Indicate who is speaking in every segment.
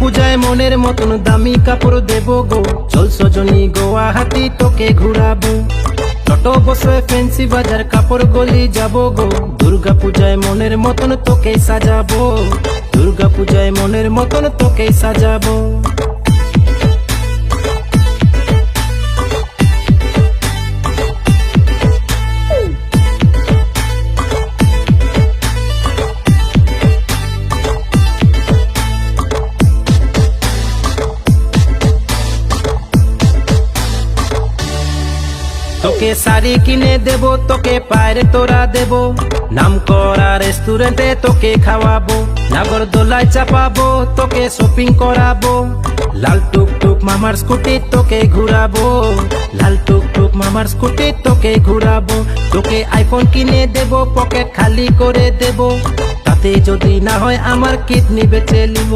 Speaker 1: পূজায় মনের মতন দামি কাপড় দেব গো, চল সজনী গুয়াহাটি তোকে ঘুরাবো। টোটো বসে ফ্যান্সি বাজার কাপড় গলি যাব গো, দুর্গা পূজায় মনের মতন তোকে সাজাবো, দুর্গা পূজায় মনের মতন তোকে সাজাবো। তোকে শাড়ি কিনে দেব, তোকে পায়ের তোরা দেব, নাম করা রেস্টুরেন্টে তোকে খাওয়াবো, নাগরদোলায় চাপাবো, তোকে শপিং করাবো, লাল টুকটুক মামার স্কুটি তোকে ঘুরাবো, লাল টুকটুক মামার স্কুটি তোকে ঘুরাবো। তোকে আইফোন কিনে দেব, পকেট খালি করে দেব, তাতে যদি না হয় আমার কিডনি বেচে নিব।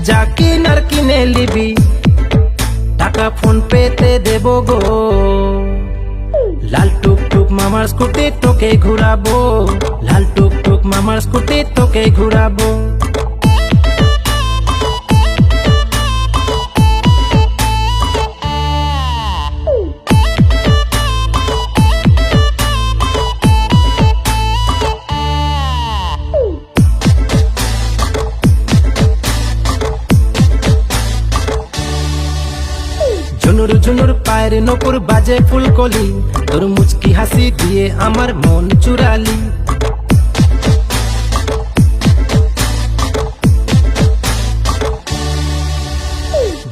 Speaker 1: যা কিনার কিনে নিবি, টাকা ফোন পেতে দেব গো, লাল টুকটুক মামার স্কুটি তোকে ঘুরাবো, লাল টুকটুক মামার স্কুটি তোকে ঘুরাবো। ঝুনুর ঝুনুর পায়ের নপুর বাজে ফুলকলি, তোর মুচকি হাসি দিয়ে আমার মন চুরালি।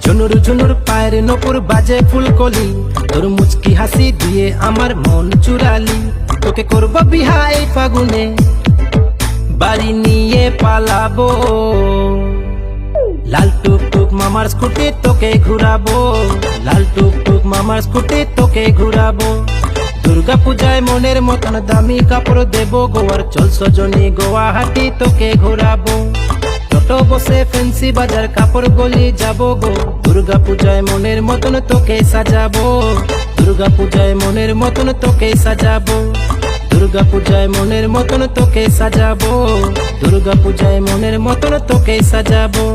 Speaker 1: ঝুনুর ঝুনুর পায়ের নপুর বাজে ফুলকলি, তোর মুচকি হাসি দিয়ে আমার মন চুরালি। তোকে করব বিহা এই ফাগুনে, বাড়ি নিয়ে পালাবো, লাল টুকটুক মামার স্কুটি তোকে ঘুরাবো, লাল টুকটুক মামার স্কুটি তোকে ঘুরাবো। দুর্গা পূজায় মনের মতন দামি কাপড় দেব গো, আর চল সজনী গুয়াহাটি তোকে ঘুরাবো। টোটো বসে ফ্যান্সি বাজার কাপড় গলি যাব গো, দুর্গা পূজায় মনের মতন তোকে সাজাবো, দুর্গা পূজায় মনের মতন তোকে সাজাবো, দুর্গা পূজায় মনের মতন তোকে সাজাবো, দুর্গা পূজায় মনের মতন তোকে সাজাবো।